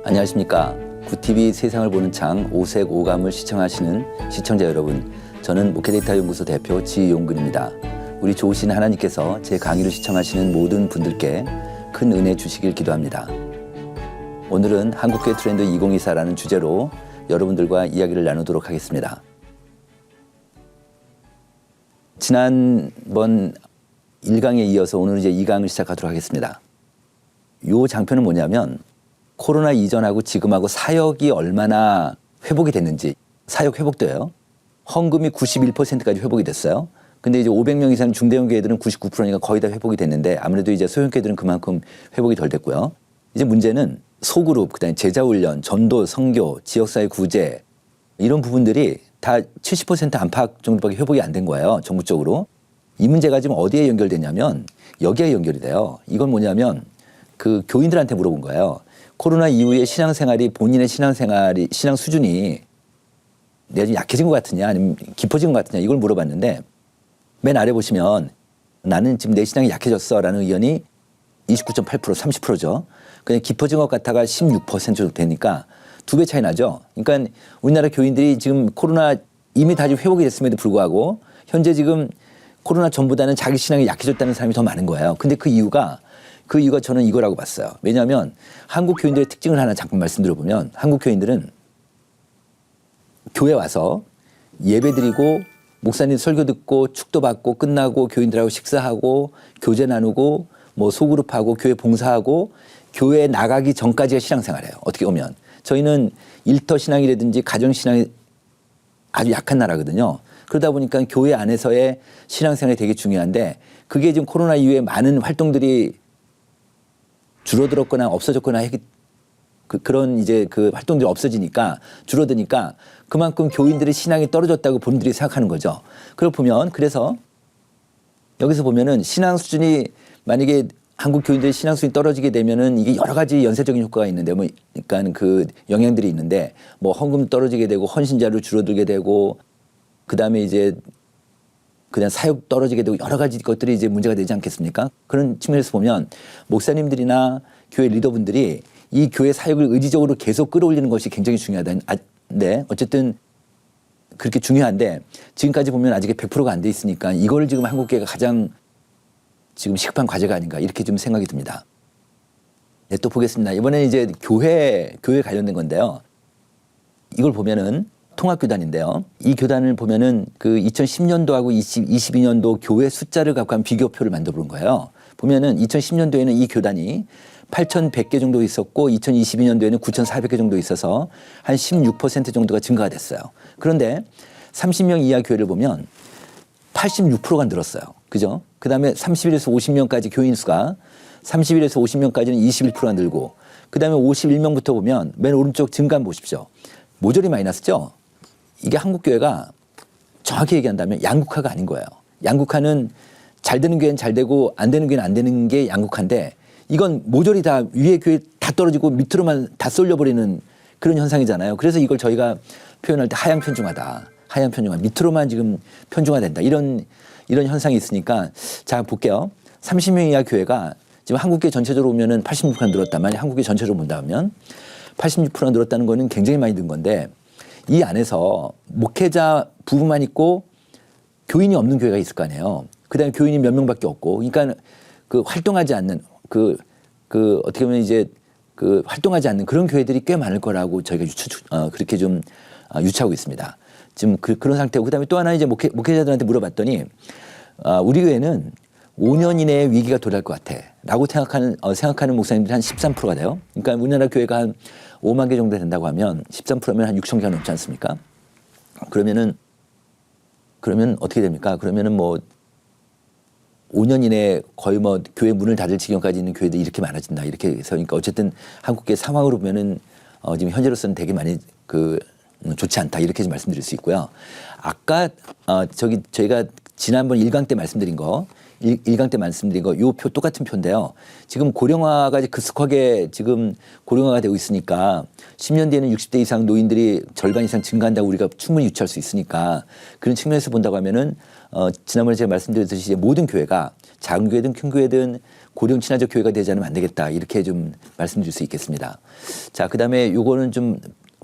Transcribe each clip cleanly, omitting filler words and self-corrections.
안녕하십니까. 구TV 세상을 보는 창 오색 오감을 시청하시는 시청자 여러분, 저는 목회데이터 연구소 대표 지용근입니다. 우리 좋으신 하나님께서 제 강의를 시청하시는 모든 분들께 큰 은혜 주시길 기도합니다. 오늘은 한국교회 트렌드 2024라는 주제로 여러분들과 이야기를 나누도록 하겠습니다. 지난번 1강에 이어서 오늘 이제 2강을 시작하도록 하겠습니다. 이 장편은 뭐냐면 코로나 이전하고 지금하고 사역이 얼마나 회복이 됐는지, 사역 회복도요. 헌금이 91%까지 회복이 됐어요. 근데 이제 500명 이상 중대형 교회들은 99%니까 거의 다 회복이 됐는데 아무래도 이제 소형 교회들은 그만큼 회복이 덜 됐고요. 이제 문제는 소그룹, 그다음에 제자훈련, 전도, 선교, 지역사회 구제 이런 부분들이 다 70% 안팎 정도밖에 회복이 안 된 거예요. 정부 쪽으로. 이 문제가 지금 어디에 연결되냐면 여기에 연결이 돼요. 이건 뭐냐면 그 교인들한테 물어본 거예요. 코로나 이후에 신앙생활이 본인의 신앙생활이 신앙 수준이 내가 좀 약해진 것 같으냐 아니면 깊어진 것 같으냐 이걸 물어봤는데 맨 아래 보시면 나는 지금 내 신앙이 약해졌어 라는 의견이 29.8% 30%죠. 그냥 깊어진 것 같아가 16% 정도 되니까 2배 차이 나죠. 그러니까 우리나라 교인들이 지금 코로나 이미 다시 회복이 됐음에도 불구하고 현재 지금 코로나 전보다는 자기 신앙이 약해졌다는 사람이 더 많은 거예요. 근데 그 이유가 저는 이거라고 봤어요. 왜냐하면 한국 교인들의 특징을 하나 잠깐 말씀드려보면 한국 교인들은 교회 와서 예배 드리고 목사님 설교 듣고 축도 받고 끝나고 교인들하고 식사하고 교제 나누고 뭐 소그룹하고 교회 봉사하고 교회에 나가기 전까지가 신앙생활이에요. 어떻게 보면. 저희는 일터 신앙이라든지 가정 신앙이 아주 약한 나라거든요. 그러다 보니까 교회 안에서의 신앙생활이 되게 중요한데 그게 지금 코로나 이후에 많은 활동들이 줄어들었거나 없어졌거나 그런 이제 그 활동들이 없어지니까 줄어드니까 그만큼 교인들의 신앙이 떨어졌다고 본인들이 생각하는 거죠. 그걸 보면 그래서 여기서 보면은 신앙 수준이 만약에 한국 교인들의 신앙 수준이 떨어지게 되면은 이게 여러 가지 연쇄적인 효과가 있는데 뭐 그러니까 그 영향들이 있는데 뭐 헌금 떨어지게 되고 헌신자료 줄어들게 되고 그다음에 이제 그냥 사역 떨어지게 되고 여러 가지 것들이 이제 문제가 되지 않겠습니까? 그런 측면에서 보면 목사님들이나 교회 리더분들이 이 교회 사역을 의지적으로 계속 끌어올리는 것이 굉장히 중요하다는데 어쨌든 그렇게 중요한데 지금까지 보면 아직 100%가 안 돼 있으니까 이걸 지금 한국교회가 가장 지금 시급한 과제가 아닌가 이렇게 좀 생각이 듭니다. 네, 또 보겠습니다. 이번에는 이제 교회 관련된 건데요. 이걸 보면은 통합교단인데요. 이 교단을 보면은 그 2010년도하고 22년도 교회 숫자를 갖고 한 비교표를 만들어 본 거예요. 보면은 2010년도에는 이 교단이 8,100개 정도 있었고 2022년도에는 9,400개 정도 있어서 한 16% 정도가 증가가 됐어요. 그런데 30명 이하 교회를 보면 86%가 늘었어요. 그죠? 그 다음에 30일에서 50명까지 교인 수가 30일에서 50명까지는 21%가 늘고 그 다음에 51명부터 보면 맨 오른쪽 증가한 보십시오. 모조리 마이너스죠? 이게 한국교회가 정확히 얘기한다면 양극화가 아닌 거예요. 양극화는 잘 되는 교회는 잘 되고 안 되는 교회는 안 되는 게 양극화인데 이건 모조리 다 위에 교회 다 떨어지고 밑으로만 다 쏠려버리는 그런 현상이잖아요. 그래서 이걸 저희가 표현할 때 하향 편중하다. 하향 편중화. 밑으로만 지금 편중화된다. 이런 현상이 있으니까 자 볼게요. 30명 이하 교회가 지금 한국교회 전체적으로 보면은 86%가 늘었다만 한국교회 전체적으로 본다면 86%가 늘었다는 거는 굉장히 많이 는 건데 이 안에서 목회자 부부만 있고 교인이 없는 교회가 있을 거 아니에요. 그다음에 교인이 몇 명밖에 없고, 그러니까 그 활동하지 않는 어떻게 보면 이제 그 활동하지 않는 그런 교회들이 꽤 많을 거라고 저희가 그렇게 좀 유추하고 있습니다. 지금 그런 상태고 그다음에 또 하나 이제 목회자들한테 물어봤더니 우리 교회는 5년 이내에 위기가 도래할 것 같아라고 생각하는 목사님들이 한 13%가 돼요. 그러니까 우리나라 교회가 한 5만 개 정도 된다고 하면 13%면 한 6천 개가 넘지 않습니까? 그러면 어떻게 됩니까? 그러면은 뭐 5년 이내에 거의 뭐 교회 문을 닫을 지경까지 있는 교회들이 이렇게 많아진다. 이렇게 해서 그러니까 어쨌든 한국계 상황으로 보면은 지금 현재로서는 되게 많이 좋지 않다. 이렇게 좀 말씀드릴 수 있고요. 아까 저희가 지난번 1강 때 말씀드린 거 요 표 똑같은 표인데요. 지금 고령화가 급속하게 지금 고령화가 되고 있으니까 10년 뒤에는 60대 이상 노인들이 절반 이상 증가한다고 우리가 충분히 유추할 수 있으니까 그런 측면에서 본다고 하면은 지난번에 제가 말씀드렸듯이 모든 교회가 작은 교회든 큰 교회든 고령 친화적 교회가 되지 않으면 안 되겠다. 이렇게 좀 말씀드릴 수 있겠습니다. 자, 그다음에 요거는 좀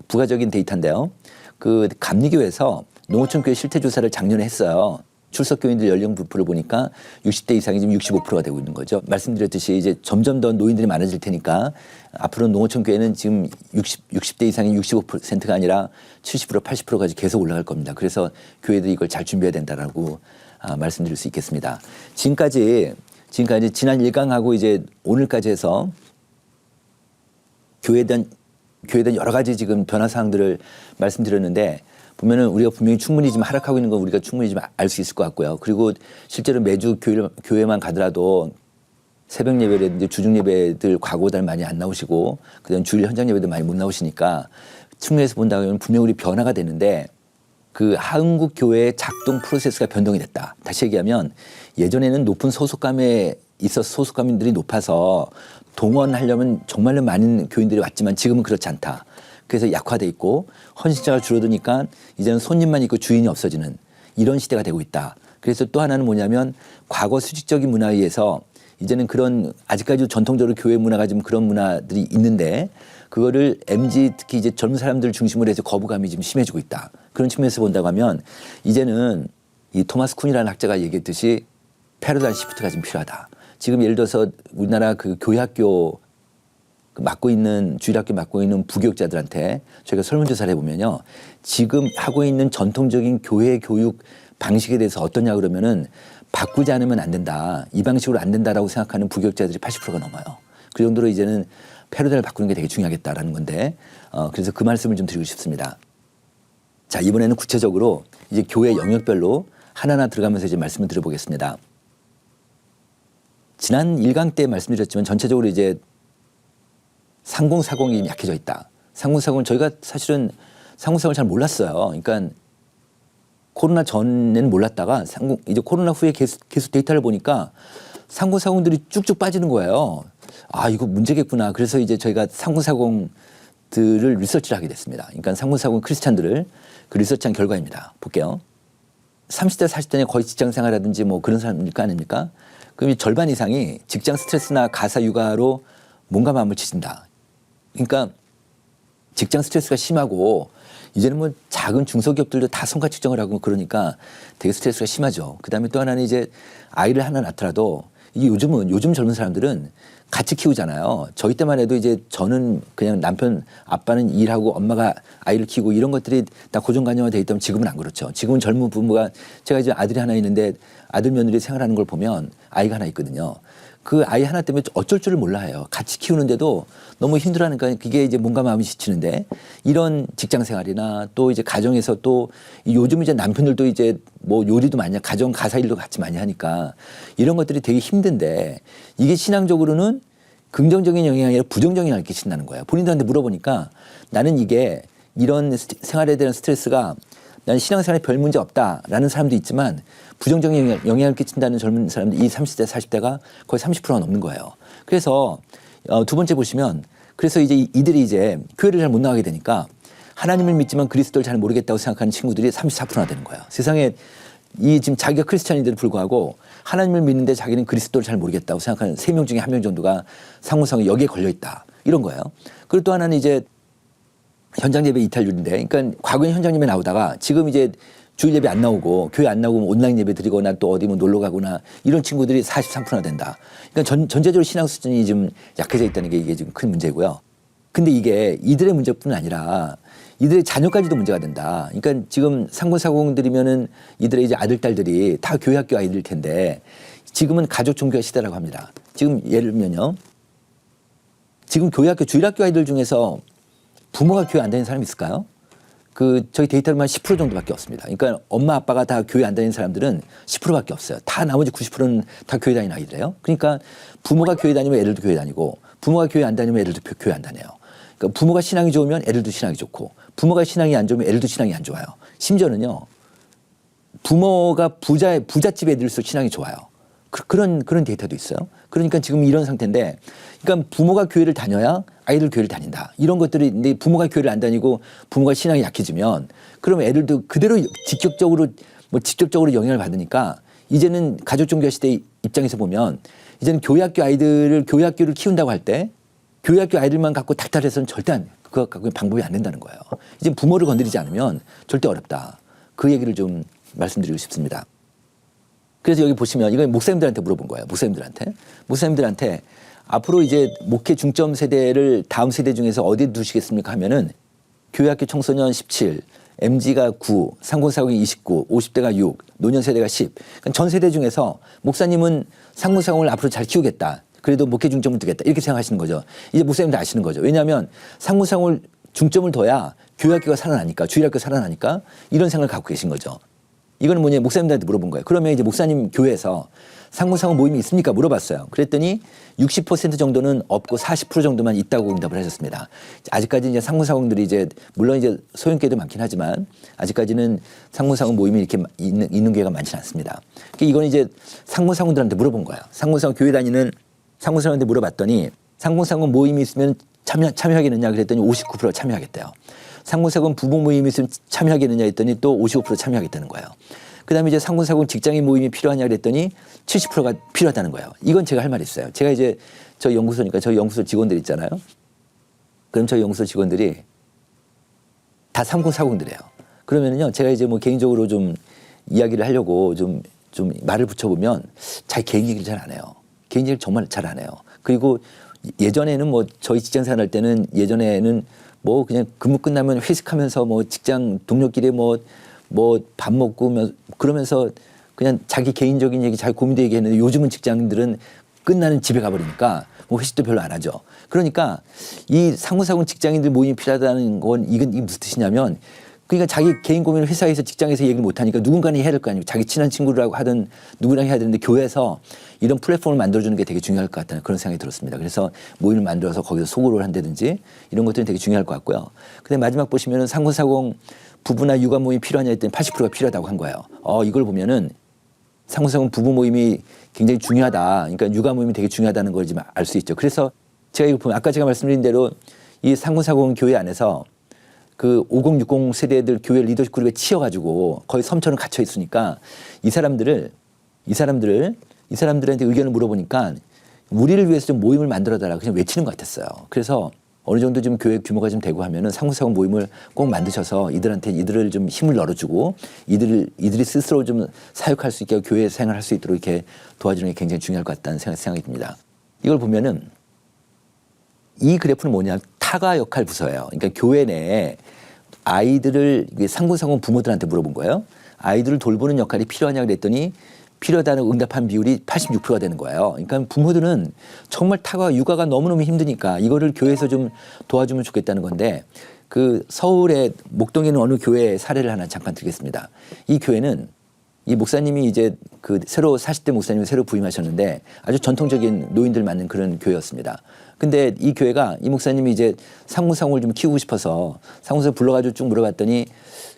부가적인 데이터인데요. 그 감리교에서 농어촌 교회 실태 조사를 작년에 했어요. 출석 교인들 연령 분포를 보니까 60대 이상이 지금 65%가 되고 있는 거죠. 말씀드렸듯이 이제 점점 더 노인들이 많아질 테니까 앞으로 농어촌 교회는 지금 60대 이상이 65%가 아니라 70% 80%까지 계속 올라갈 겁니다. 그래서 교회들이 이걸 잘 준비해야 된다라고 말씀드릴 수 있겠습니다. 지금까지 지난 1강하고 이제 오늘까지 해서 교회에 대한 여러 가지 지금 변화 사항들을 말씀드렸는데 보면은 우리가 분명히 충분히 지금 하락하고 있는 건 우리가 충분히 좀 알 수 있을 것 같고요. 그리고 실제로 매주 교회만 가더라도 새벽 예배라든지 주중 예배들 과거보다는 많이 안 나오시고 그다음 주일 현장 예배도 많이 못 나오시니까 측면에서 본다면 분명히 우리 변화가 되는데 그 한국 교회의 작동 프로세스가 변동이 됐다. 다시 얘기하면 예전에는 높은 소속감에 있어서 소속감들이 높아서 동원하려면 정말로 많은 교인들이 왔지만 지금은 그렇지 않다. 그래서 약화돼 있고 헌신자가 줄어드니까 이제는 손님만 있고 주인이 없어지는 이런 시대가 되고 있다. 그래서 또 하나는 뭐냐면 과거 수직적인 문화에 의해서 이제는 그런 아직까지도 전통적으로 교회 문화가 좀 그런 문화들이 있는데 그거를 MZ 특히 이제 젊은 사람들 중심으로 해서 거부감이 좀 심해지고 있다. 그런 측면에서 본다고 하면 이제는 이 토마스 쿤이라는 학자가 얘기했듯이 패러다임 시프트가 좀 필요하다. 지금 예를 들어서 우리나라 그 교회학교 맡고 있는 주일학교 맡고 있는 부교육자들한테 저희가 설문조사를 해보면요. 지금 하고 있는 전통적인 교회 교육 방식에 대해서 어떠냐 그러면은 바꾸지 않으면 안 된다. 이 방식으로 안 된다라고 생각하는 부교육자들이 80%가 넘어요. 그 정도로 이제는 패러다임을 바꾸는 게 되게 중요하겠다라는 건데 그래서 그 말씀을 좀 드리고 싶습니다. 자, 이번에는 구체적으로 이제 교회 영역별로 하나하나 들어가면서 이제 말씀을 드려보겠습니다. 지난 1강 때 말씀드렸지만 전체적으로 이제 상공사공이 약해져 있다. 상공사공은 저희가 사실은 상공사공을 잘 몰랐어요. 그러니까 코로나 전에는 몰랐다가 이제 코로나 후에 계속 데이터를 보니까 상공사공들이 쭉쭉 빠지는 거예요. 아, 이거 문제겠구나. 그래서 이제 저희가 상공사공들을 리서치를 하게 됐습니다. 그러니까 상공사공 크리스찬들을 그 리서치한 결과입니다. 볼게요. 30대, 40대는 거의 직장 생활하든지 뭐 그런 사람일까 아닙니까? 그럼 절반 이상이 직장 스트레스나 가사 육아로 몸과 마음을 지친다. 그러니까 직장 스트레스가 심하고 이제는 뭐 작은 중소기업들도 다 성과 측정을 하고 그러니까 되게 스트레스가 심하죠. 그다음에 또 하나는 이제 아이를 하나 낳더라도 이게 요즘 젊은 사람들은 같이 키우잖아요. 저희 때만 해도 이제 저는 그냥 남편 아빠는 일하고 엄마가 아이를 키우고 이런 것들이 다 고정관념화 돼 있다면 지금은 안 그렇죠. 지금은 젊은 부부가 제가 이제 아들이 하나 있는데 아들 며느리 생활하는 걸 보면 아이가 하나 있거든요. 그 아이 하나 때문에 어쩔 줄을 몰라 해요. 같이 키우는데도 너무 힘들어하니까 그게 이제 몸과 마음이 지치는데 이런 직장 생활이나 또 이제 가정에서 또 요즘 이제 남편들도 이제 뭐 요리도 많이 가정 가사 일도 같이 많이 하니까 이런 것들이 되게 힘든데 이게 신앙적으로는 긍정적인 영향이 아니라 부정적인 영향을 끼친다는 거예요. 본인들한테 물어보니까 나는 이게 이런 생활에 대한 스트레스가 나는 신앙생활에 별 문제 없다라는 사람도 있지만 부정적인 영향을 끼친다는 젊은 사람들 이 30대 40대가 거의 30%가 넘는 거예요. 그래서 두 번째 보시면 그래서 이제 이들이 이제 교회를 잘 못 나가게 되니까 하나님을 믿지만 그리스도를 잘 모르겠다고 생각하는 친구들이 34%나 되는 거예요. 세상에 이 지금 자기가 크리스찬인데도 불구하고 하나님을 믿는데 자기는 그리스도를 잘 모르겠다고 생각하는 3명 중에 1명 정도가 상호상호 여기에 걸려 있다. 이런 거예요. 그리고 또 하나는 이제 현장 예배 이탈률인데 그러니까 과거에 현장 예배 나오다가 지금 이제 주일 예배 안 나오고 교회 안 나오고 온라인 예배 드리거나 또 어디 뭐 놀러 가거나 이런 친구들이 43%나 된다. 그러니까 전체적으로 신앙 수준이 좀 약해져 있다는 게 이게 지금 큰 문제고요. 근데 이게 이들의 문제뿐 아니라 이들의 자녀까지도 문제가 된다. 그러니까 지금 상공사공들이면은 이들의 이제 아들, 딸들이 다 교회 학교 아이들 텐데 지금은 가족 종교 시대라고 합니다. 지금 예를 들면요. 지금 교회 학교, 주일학교 아이들 중에서 부모가 교회 안 다니는 사람이 있을까요? 저희 데이터로만 10% 정도밖에 없습니다. 그러니까 엄마 아빠가 다 교회 안 다니는 사람들은 10%밖에 없어요. 다 나머지 90%는 다 교회 다니는 아이들이에요. 그러니까 부모가 교회 다니면 애들도 교회 다니고 부모가 교회 안 다니면 애들도 교회 안 다녀요. 그러니까 부모가 신앙이 좋으면 애들도 신앙이 좋고 부모가 신앙이 안 좋으면 애들도 신앙이 안 좋아요. 심지어는요. 부모가 부잣집 애들일수록 신앙이 좋아요. 그런 데이터도 있어요. 그러니까 지금 이런 상태인데 그러니까 부모가 교회를 다녀야 아이들 교회를 다닌다. 이런 것들이 근데 부모가 교회를 안 다니고 부모가 신앙이 약해지면 그럼 애들도 그대로 직접적으로 영향을 받으니까 이제는 가족 종교 시대 입장에서 보면 이제는 교회학교를 키운다고 할 때 교회학교 아이들만 갖고 닥달해서는 절대 그거 갖고 방법이 안 된다는 거예요. 이제 부모를 건드리지 않으면 절대 어렵다. 그 얘기를 좀 말씀드리고 싶습니다. 그래서 여기 보시면 이건 목사님들한테 물어본 거예요. 목사님들한테 앞으로 이제 목회 중점 세대를 다음 세대 중에서 어디에 두시겠습니까 하면은 교회학교 청소년 17, MZ가 9, 3040이 29, 50대가 6, 노년 세대가 10. 그러니까 전 세대 중에서 목사님은 상무사공을 앞으로 잘 키우겠다. 그래도 목회 중점을 두겠다. 이렇게 생각하시는 거죠. 이제 목사님도 아시는 거죠. 왜냐하면 상무사공을 중점을 둬야 교회학교가 살아나니까, 주일학교가 살아나니까 이런 생각을 갖고 계신 거죠. 이거는 뭐냐, 목사님들한테 물어본 거예요. 그러면 이제 목사님 교회에서 상무상호 모임이 있습니까? 물어봤어요. 그랬더니 60% 정도는 없고 40% 정도만 있다고 응답을 하셨습니다. 아직까지 이제 상무상호들이 이제 물론 이제 소형교회도 많긴 하지만 아직까지는 상무상호 모임이 이렇게 있는 교회가 많지는 않습니다. 그러니까 이건 이제 상무상호들한테 물어본 거예요. 상무상호 교회 다니는 상무상호한테 물어봤더니 상무상호 모임이 있으면 참여하겠느냐 그랬더니 59% 참여하겠대요. 상무사공 부부 모임이 있으면 참여하겠느냐 했더니 또 55% 참여하겠다는 거예요. 그 다음에 이제 상무사공 직장인 모임이 필요하냐 그랬더니 70%가 필요하다는 거예요. 이건 제가 할 말이 있어요. 제가 이제 저희 연구소니까 저희 연구소 직원들 있잖아요. 그럼 저희 연구소 직원들이 다 3040들이에요. 그러면은요, 제가 이제 뭐 개인적으로 좀 이야기를 하려고 좀 말을 붙여보면 자기 개인 얘기를 잘 안 해요. 개인 얘기를 정말 잘 안 해요. 그리고 예전에는 뭐 저희 직장 생활할 때는 예전에는 뭐 그냥 근무 끝나면 회식하면서 뭐 직장 동료끼리 뭐 밥 먹고 그러면서 그냥 자기 개인적인 얘기, 자기 고민도 얘기했는데 요즘은 직장인들은 끝나는 집에 가버리니까 뭐 회식도 별로 안 하죠. 그러니까 이 상무사공 직장인들 모임이 필요하다는 건 이게 무슨 뜻이냐면 그러니까 자기 개인 고민을 회사에서 직장에서 얘기를 못하니까 누군가는 해야 될 거 아니에요. 자기 친한 친구라고 하든 누구랑 해야 되는데 교회에서 이런 플랫폼을 만들어주는 게 되게 중요할 것 같다는 그런 생각이 들었습니다. 그래서 모임을 만들어서 거기서 소구를 한다든지 이런 것들은 되게 중요할 것 같고요. 근데 마지막 보시면은 상무사공 부부나 육아 모임이 필요하냐 했더니 80%가 필요하다고 한 거예요. 이걸 보면은 상무사공 부부 모임이 굉장히 중요하다. 그러니까 육아 모임이 되게 중요하다는 걸 지금 알 수 있죠. 그래서 제가 이거 보면 아까 제가 말씀드린 대로 이 상무사공 교회 안에서 그 5060 세대들 교회 리더십 그룹에 치여가지고 거의 섬처럼 갇혀 있으니까 이 사람들한테 의견을 물어보니까 우리를 위해서 좀 모임을 만들어달라 그냥 외치는 것 같았어요. 그래서 어느 정도 좀 교회 규모가 좀 되고 하면은 상무사공 모임을 꼭 만드셔서 이들을 좀 힘을 넣어주고 이들이 스스로 좀 사역할 수 있게 교회 생활할 수 있도록 이렇게 도와주는 게 굉장히 중요할 것 같다는 생각이 듭니다. 이걸 보면은 이 그래프는 뭐냐, 타가 역할 부서예요. 그러니까 교회 내에 아이들을 상무사공 부모들한테 물어본 거예요. 아이들을 돌보는 역할이 필요하냐 그랬더니 필요하다는 응답한 비율이 86%가 되는 거예요. 그러니까 부모들은 정말 육아가 너무너무 힘드니까 이거를 교회에서 좀 도와주면 좋겠다는 건데 그 서울의 목동에 있는 어느 교회 사례를 하나 잠깐 드리겠습니다. 이 교회는 이 목사님이 이제 그 새로 40대 목사님이 새로 부임하셨는데 아주 전통적인 노인들 맞는 그런 교회였습니다. 근데 이 교회가 이 목사님이 이제 상무사공을 좀 키우고 싶어서 상무사공 불러가지고 쭉 물어봤더니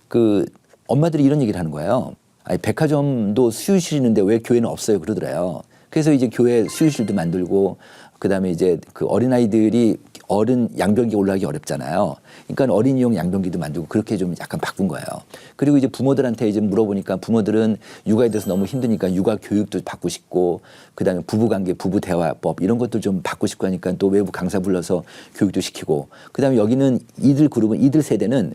그 엄마들이 이런 얘기를 하는 거예요. 아니, 백화점도 수유실 있는데 왜 교회는 없어요? 그러더래요. 그래서 이제 교회 수유실도 만들고 그다음에 이제 그 어린아이들이 어른 양변기 올라가기 어렵잖아요. 그러니까 어린이용 양변기도 만들고 그렇게 좀 약간 바꾼 거예요. 그리고 이제 부모들한테 이제 물어보니까 부모들은 육아에 대해서 너무 힘드니까 육아 교육도 받고 싶고 그다음에 부부관계, 부부 대화법 이런 것도 좀 받고 싶고 하니까 또 외부 강사 불러서 교육도 시키고 그다음에 여기는 이들 세대는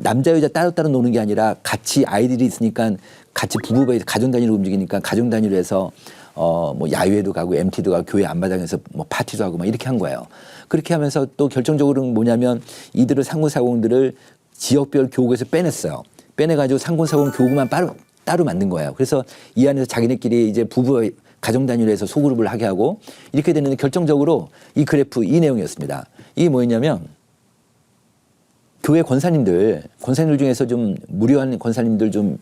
남자 여자 따로따로 노는 게 아니라 같이 아이들이 있으니까 같이 부부가 가정 단위로 움직이니까 가정 단위로 해서 뭐 야유회도 가고 MT도 가고 교회 앞마당에서 뭐 파티도 하고 막 이렇게 한 거예요. 그렇게 하면서 또 결정적으로는 뭐냐면 이들을 상무사공들을 지역별 교구에서 빼냈어요. 빼내가지고 상무사공 교구만 따로 만든 거예요. 그래서 이 안에서 자기네끼리 이제 부부 가정 단위로 해서 소그룹을 하게 하고 이렇게 됐는데 결정적으로 이 그래프 이 내용이었습니다. 이게 뭐였냐면 교회 권사님들 중에서 좀 무료한 권사님들 좀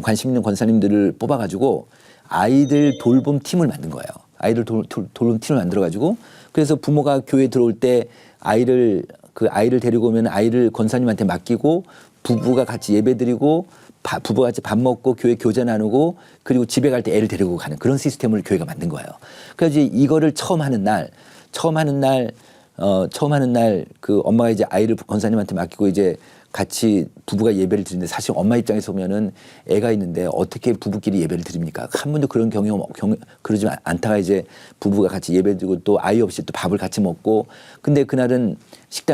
관심 있는 권사님들을 뽑아가지고 아이들 돌봄 팀을 만든 거예요. 아이들 돌봄 팀을 만들어가지고 그래서 부모가 교회 들어올 때 아이를 데리고 오면 아이를 권사님한테 맡기고 부부가 같이 예배드리고 부부가 같이 밥 먹고 교회 교제 나누고 그리고 집에 갈 때 애를 데리고 가는 그런 시스템을 교회가 만든 거예요. 그래서 이거를 처음 하는 날 처음 하는 날 그 엄마가 이제 아이를 권사님한테 맡기고 이제 같이 부부가 예배를 드리는데 사실 엄마 입장에서 보면은 애가 있는데 어떻게 부부끼리 예배를 드립니까? 한 번도 그런 그러지 않다가 이제 부부가 같이 예배 드리고 또 아이 없이 또 밥을 같이 먹고 근데 그날은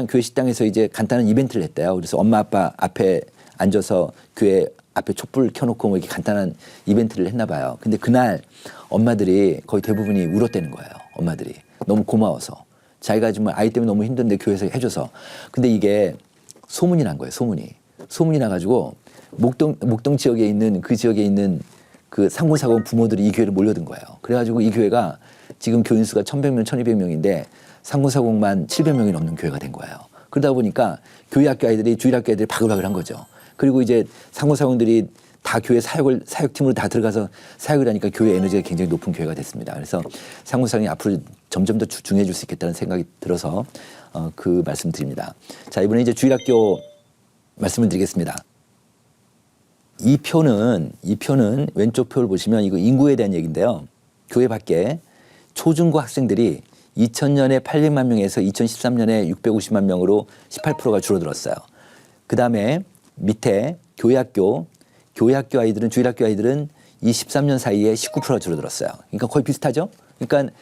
교회 식당에서 이제 간단한 이벤트를 했대요. 그래서 엄마 아빠 앞에 앉아서 교회 앞에 촛불 켜놓고 뭐 이렇게 간단한 이벤트를 했나 봐요. 근데 그날 엄마들이 거의 대부분이 울었다는 거예요. 엄마들이 너무 고마워서 자기가 정말 아이 때문에 너무 힘든데 교회에서 해줘서. 근데 이게 소문이 난 거예요. 소문이 나가지고 목동 지역에 있는 그 지역에 있는 그 상고사고 부모들이 이 교회를 몰려든 거예요. 그래가지고 이 교회가 지금 교인 수가 1,100명, 1,200명인데 상고사고만 700명이 넘는 교회가 된 거예요. 그러다 보니까 교회 학교 아이들이 주일학교 아이들이 바글바글 한 거죠. 그리고 이제 상고사원들이 다 교회 사역팀으로 다 들어가서 사역을 하니까 교회 에너지가 굉장히 높은 교회가 됐습니다. 그래서 상고사원이 앞으로 점점 더 중요해질 수 있겠다는 생각이 들어서 그 말씀 드립니다. 자, 이번에 이제 주일학교 말씀을 드리겠습니다. 이 표는 왼쪽 표를 보시면 이거 인구에 대한 얘기인데요. 교회 밖에 초중고 학생들이 2000년에 800만 명에서 2013년에 650만 명으로 18%가 줄어들었어요. 그 다음에 밑에 교회학교 아이들은 주일학교 아이들은 이 13년 사이에 19%가 줄어들었어요. 그러니까 거의 비슷하죠. 그러니까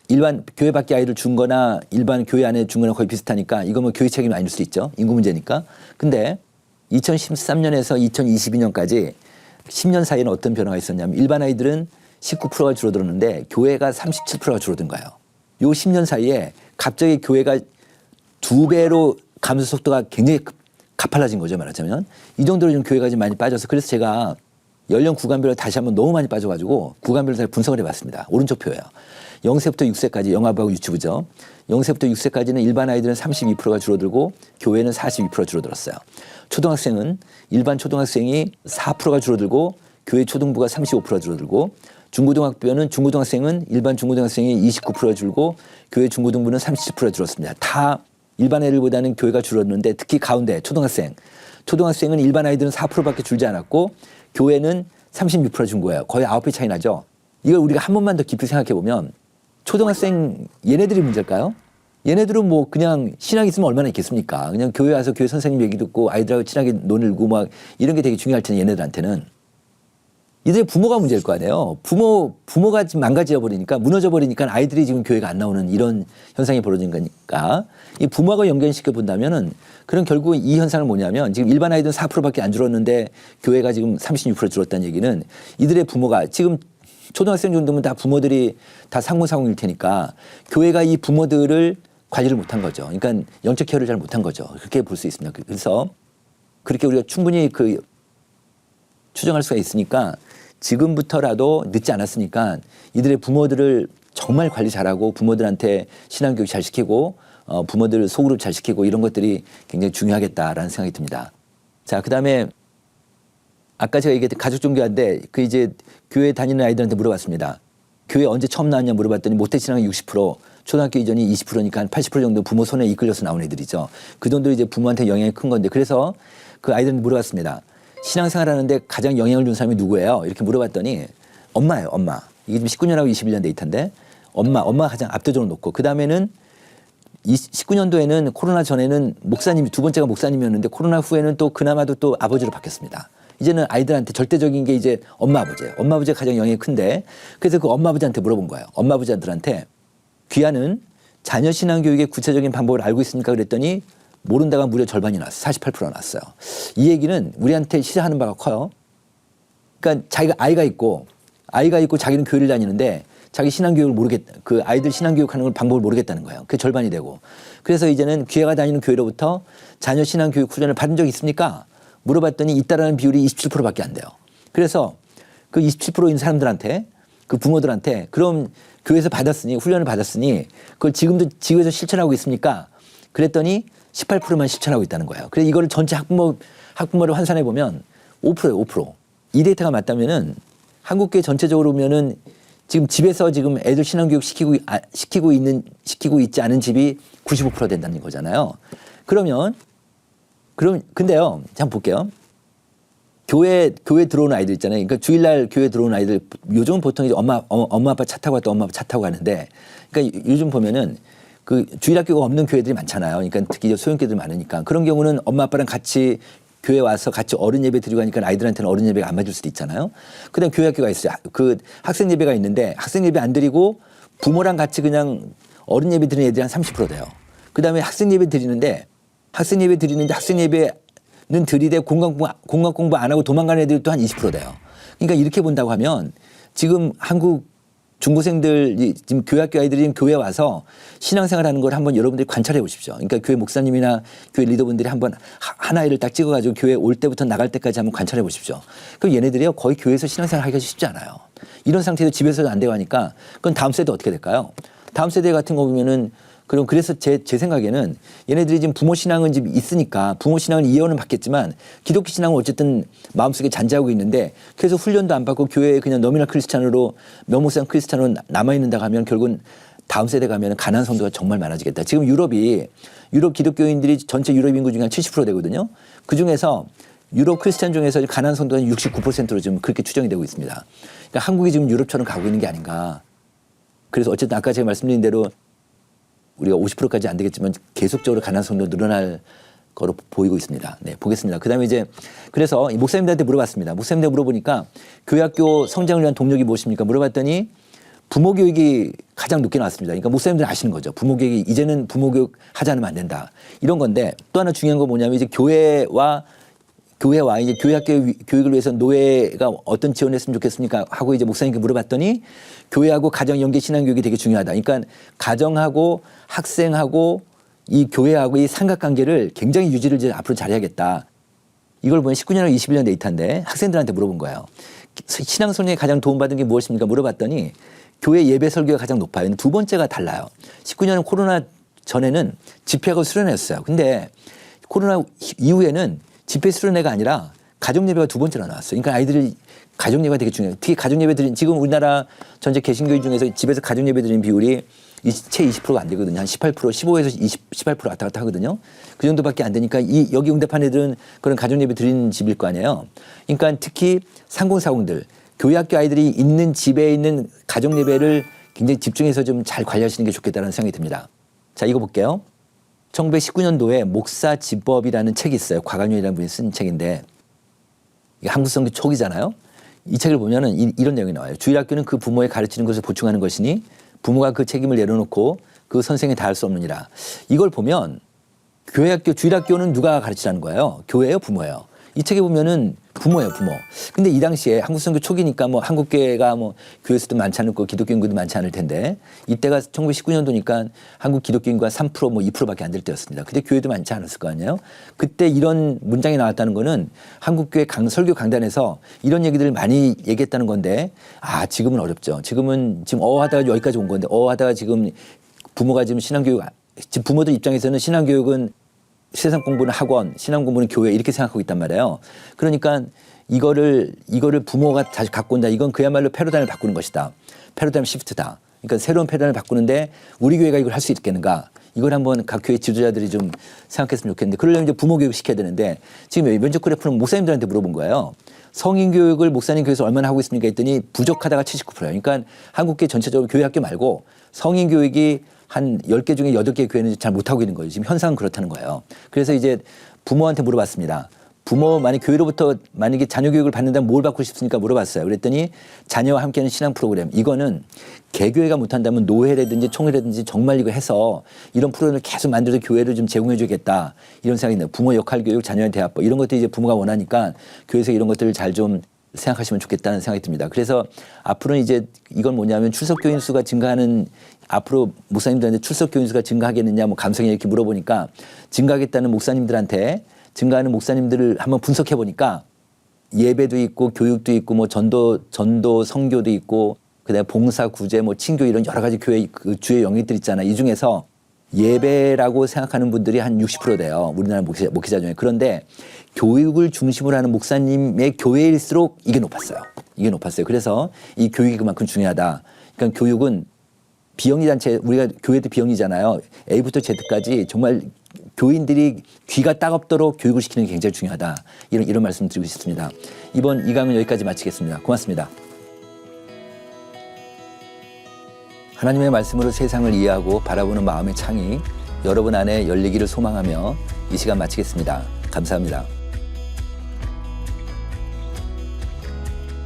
일반 교회 밖에 아이를 준 거나 일반 교회 안에 준 거나 거의 비슷하니까 이거 뭐 교회 책임이 아닐 수도 있죠. 인구 문제니까. 근데 2013년에서 2022년까지 10년 사이에는 어떤 변화가 있었냐면 일반 아이들은 19%가 줄어들었는데 교회가 37%가 줄어든 거예요. 요 10년 사이에 갑자기 교회가 2배로 감소 속도가 굉장히 가팔라진 거죠. 말하자면. 이 정도로 좀 교회가 좀 많이 빠져서 그래서 제가 연령 구간별로 다시 한번 너무 많이 빠져가지고 구간별로 다 분석을 해봤습니다. 오른쪽 표예요. 0세부터 6세까지 영화하고 유튜브죠. 0세부터 6세까지는 일반 아이들은 32%가 줄어들고 교회는 42% 줄어들었어요. 초등학생은 일반 초등학생이 4%가 줄어들고 교회 초등부가 35%가 줄어들고 중고등학생은 일반 중고등학생이 29%가 줄고 교회 중고등부는 37%가 줄었습니다. 다 일반 애들보다는 교회가 줄었는데 특히 가운데 초등학생은 일반 아이들은 4%밖에 줄지 않았고 교회는 36% 준 거예요. 거의 9배 차이 나죠. 이걸 우리가 한 번만 더 깊이 생각해 보면 초등학생 얘네들이 문제일까요? 얘네들은 뭐 그냥 신앙 있으면 얼마나 있겠습니까? 그냥 교회 와서 교회 선생님 얘기 듣고 아이들하고 친하게 놀고 막 이런 게 되게 중요할 텐데 얘네들한테는 이들의 부모가 문제일 거 아니에요. 부모가 지금 망가져 버리니까 무너져 버리니까 아이들이 지금 교회가 안 나오는 이런 현상이 벌어진 거니까 이 부모하고 연결시켜 본다면은 그럼 결국 이 현상은 뭐냐면 지금 일반 아이들은 4%밖에 안 줄었는데 교회가 지금 36% 줄었다는 얘기는 이들의 부모가 지금 초등학생 정도면 다 부모들이 다 상무상흥일 테니까 교회가 이 부모들을 관리를 못한 거죠. 그러니까 영적 케어를 잘 못한 거죠. 그렇게 볼 수 있습니다. 그래서 그렇게 우리가 충분히 추정할 수가 있으니까 지금부터라도 늦지 않았으니까 이들의 부모들을 정말 관리 잘하고 부모들한테 신앙교육 잘 시키고 부모들 소그룹 잘 시키고 이런 것들이 굉장히 중요하겠다라는 생각이 듭니다. 자, 그다음에 아까 제가 얘기했던 가족종교인데 그 이제 교회 다니는 아이들한테 물어봤습니다. 교회 언제 처음 나왔냐 물어봤더니 모태신앙이 60%, 초등학교 이전이 20%니까 한 80% 정도 부모 손에 이끌려서 나온 애들이죠. 그 정도 이제 부모한테 영향이 큰 건데 그래서 그 아이들한테 물어봤습니다. 신앙생활 하는데 가장 영향을 준 사람이 누구예요? 이렇게 물어봤더니 엄마예요, 엄마. 이게 지금 19년하고 21년 데이터인데 엄마가 가장 압도적으로 높고 그 다음에는 19년도에는 코로나 전에는 목사님이 두 번째가 목사님이었는데 코로나 후에는 또 그나마도 또 아버지로 바뀌었습니다. 이제는 아이들한테 절대적인 게 이제 엄마 아버지예요. 엄마 아버지가 가장 영향이 큰데 그래서 그 엄마 아버지한테 물어본 거예요. 엄마 아버지들한테 귀하는 자녀 신앙 교육의 구체적인 방법을 알고 있습니까? 그랬더니 모른다가 무려 절반이 나왔어요. 48%가 나왔어요. 이 얘기는 우리한테 시사하는 바가 커요. 그러니까 자기가 아이가 있고 자기는 교회를 다니는데 자기 신앙교육을 그 아이들 신앙교육하는 걸 방법을 모르겠다는 거예요. 그게 절반이 되고. 그래서 이제는 귀하가 다니는 교회로부터 자녀 신앙교육 훈련을 받은 적이 있습니까? 물어봤더니 있다라는 비율이 27%밖에 안 돼요. 그래서 그 27%인 사람들한테 그 부모들한테 그럼 교회에서 훈련을 받았으니 그걸 지금도 지구에서 실천하고 있습니까? 그랬더니 18%만 실천하고 있다는 거예요. 그래서 이거를 전체 학부모를 환산해 보면 5%예요, 5%. 이 데이터가 맞다면은 한국교회 전체적으로 보면은 지금 집에서 지금 애들 신앙교육 시키고 있지 않은 집이 95% 된다는 거잖아요. 근데요, 잠깐 볼게요. 교회 들어오는 아이들 있잖아요. 그러니까 주일날 교회 들어오는 아이들 요즘은 보통 이제 엄마 아빠 차 타고 왔다 엄마 아빠 차 타고 가는데 그러니까 요즘 보면은 그 주일학교가 없는 교회들이 많잖아요. 그러니까 특히 소형교회들이 많으니까 그런 경우는 엄마 아빠랑 같이 교회 와서 같이 어른 예배 드리고 하니까 아이들한테는 어른 예배가 안 맞을 수도 있잖아요. 그다음 교회 학교가 있어요. 그 학생 예배가 있는데 학생 예배 안 드리고 부모랑 같이 그냥 어른 예배 드리는 애들이 한 30% 돼요. 그다음에 학생 예배 드리는데 학생 예배는 드리되 공강 공부 안 하고 도망가는 애들이 또 한 20% 돼요. 그러니까 이렇게 본다고 하면 지금 한국 중고생들 지금 교회 학교 아이들이 지금 교회 와서 신앙생활하는 걸 한번 여러분들이 관찰해 보십시오. 그러니까 교회 목사님이나 교회 리더분들이 한번 한 아이를 딱 찍어가지고 교회 올 때부터 나갈 때까지 한번 관찰해 보십시오. 그럼 얘네들이요 거의 교회에서 신앙생활 하기가 쉽지 않아요. 이런 상태에서 집에서도 안 되고 하니까 그건 다음 세대 어떻게 될까요? 다음 세대 같은 거 보면은 그럼 그래서 제 생각에는 얘네들이 지금 부모 신앙은 지금 있으니까 부모 신앙은 이해는 받겠지만 기독교 신앙은 어쨌든 마음속에 잔재하고 있는데 그래서 훈련도 안 받고 교회에 그냥 너미널 크리스찬으로 명목상 크리스찬으로 남아있는다 하면 결국은 다음 세대 가면 가난한 성도가 정말 많아지겠다. 지금 유럽 기독교인들이 전체 유럽 인구 중에 한 70% 되거든요. 그중에서 유럽 크리스찬 중에서 가난한 성도가 69%로 지금 그렇게 추정이 되고 있습니다. 그러니까 한국이 지금 유럽처럼 가고 있는 게 아닌가. 그래서 어쨌든 아까 제가 말씀드린 대로 우리가 50%까지 안 되겠지만 계속적으로 가난한 성도 늘어날 거로 보이고 있습니다. 네, 보겠습니다. 그다음에 이제 그래서 목사님들한테 물어봤습니다. 목사님들 물어보니까 교회학교 성장을 위한 동력이 무엇입니까? 물어봤더니 부모 교육이 가장 높게 나왔습니다. 그러니까 목사님들은 아시는 거죠. 부모 교육이 이제는 부모 교육 하지 않으면 안 된다. 이런 건데 또 하나 중요한 건 뭐냐면 이제 교회와 이제 교회학교 교육을 위해서 노예가 어떤 지원을 했으면 좋겠습니까? 하고 이제 목사님께 물어봤더니 교회하고 가정 연계 신앙 교육이 되게 중요하다. 그러니까 가정하고 학생하고 이 교회하고 이 삼각관계를 굉장히 유지를 이제 앞으로 잘해야겠다. 이걸 보면 19년하고 21년 데이터인데 학생들한테 물어본 거예요. 신앙 성장에 가장 도움받은 게 무엇입니까? 물어봤더니 교회 예배 설교가 가장 높아요. 근데 두 번째가 달라요. 19년은 코로나 전에는 집회하고 수련회였어요. 근데 코로나 이후에는 집회 수련회가 아니라 가정예배가 두 번째로 나왔어요. 그러니까 아이들이 가정예배가 되게 중요해요. 특히 가정예배 드린 지금 우리나라 전체 개신교회 중에서 집에서 가정예배 드리는 비율이 채 20%가 안 되거든요. 한 18%, 15에서 18% 왔다 갔다 하거든요. 그 정도밖에 안 되니까 여기 응답한 애들은 그런 가정예배 드리는 집일 거 아니에요. 그러니까 특히 상공사공들, 교회학교 아이들이 있는 집에 있는 가정예배를 굉장히 집중해서 좀 잘 관리하시는 게 좋겠다는 생각이 듭니다. 자, 이거 볼게요. 1919년도에 목사집법이라는 책이 있어요. 곽한윤이라는 분이 쓴 책인데 이게 한국성교 초기잖아요. 이 책을 보면은 이런 내용이 나와요. 주일학교는 그 부모의 가르치는 것을 보충하는 것이니 부모가 그 책임을 내려놓고 그 선생에 다할 수 없느니라. 이걸 보면 교회학교, 주일학교는 누가 가르치라는 거예요? 교회예요, 부모예요? 이 책에 보면은 부모예요, 부모. 근데 이 당시에 한국선교 초기니까 뭐 한국교회가 뭐 교회수도 많지 않고 기독교 인구도 많지 않을 텐데 이때가 1919년도니까 한국 기독교 인구가 3% 뭐 2%밖에 안 될 때였습니다. 그때 교회도 많지 않았을 거 아니에요? 그때 이런 문장이 나왔다는 거는 한국교회 설교 강단에서 이런 얘기들을 많이 얘기했다는 건데 지금은 어렵죠. 지금 하다가 여기까지 온 건데 하다가 지금 부모가 지금 신앙교육 지금 부모들 입장에서는 신앙교육은 세상 공부는 학원, 신앙 공부는 교회 이렇게 생각하고 있단 말이에요. 그러니까 이거를 부모가 다시 갖고 온다. 이건 그야말로 패러다임을 바꾸는 것이다. 패러다임 시프트다. 그러니까 새로운 패러다임을 바꾸는데 우리 교회가 이걸 할 수 있겠는가? 이걸 한번 각 교회 지도자들이 좀 생각했으면 좋겠는데 그러려면 이제 부모 교육 시켜야 되는데 지금 면접 그래프는 목사님들한테 물어본 거예요. 성인 교육을 목사님 교회에서 얼마나 하고 있습니까? 했더니 부족하다가 79%예요. 그러니까 한국교회 전체적으로 교회 학교 말고 성인 교육이 한 10개 중에 8개 교회는 잘 못하고 있는 거예요. 지금 현상은 그렇다는 거예요. 그래서 이제 부모한테 물어봤습니다. 부모 만약 교회로부터 만약에 자녀 교육을 받는다면 뭘 받고 싶습니까? 물어봤어요. 그랬더니 자녀와 함께하는 신앙 프로그램. 이거는 개교회가 못한다면 노회라든지 총회라든지 정말 이거 해서 이런 프로그램을 계속 만들어서 교회를 좀 제공해 주겠다. 이런 생각이 있네요. 부모 역할 교육, 자녀의 대화법 이런 것들이 이제 부모가 원하니까 교회에서 이런 것들을 잘 좀 생각하시면 좋겠다는 생각이 듭니다. 그래서 앞으로는 이제 이건 뭐냐면 출석교인 수가 증가하는 앞으로 목사님들한테 출석교인 수가 증가하겠느냐 뭐 감성이 이렇게 물어보니까 증가하겠다는 목사님들한테 증가하는 목사님들을 한번 분석해 보니까 예배도 있고 교육도 있고 뭐 전도 선교도 있고 그다음에 봉사 구제 뭐 친교 이런 여러 가지 교회 그 주의 영역들 있잖아요. 이 중에서 예배라고 생각하는 분들이 한 60% 돼요. 우리나라 목회자 중에. 그런데 교육을 중심으로 하는 목사님의 교회일수록 이게 높았어요. 그래서 이 교육이 그만큼 중요하다. 그러니까 교육은 비영리 단체, 우리가 교회도 비영리잖아요. A부터 Z까지 정말 교인들이 귀가 따갑도록 교육을 시키는 게 굉장히 중요하다. 이런 말씀 드리고 싶습니다. 이번 이 강은 여기까지 마치겠습니다. 고맙습니다. 하나님의 말씀으로 세상을 이해하고 바라보는 마음의 창이 여러분 안에 열리기를 소망하며 이 시간 마치겠습니다. 감사합니다.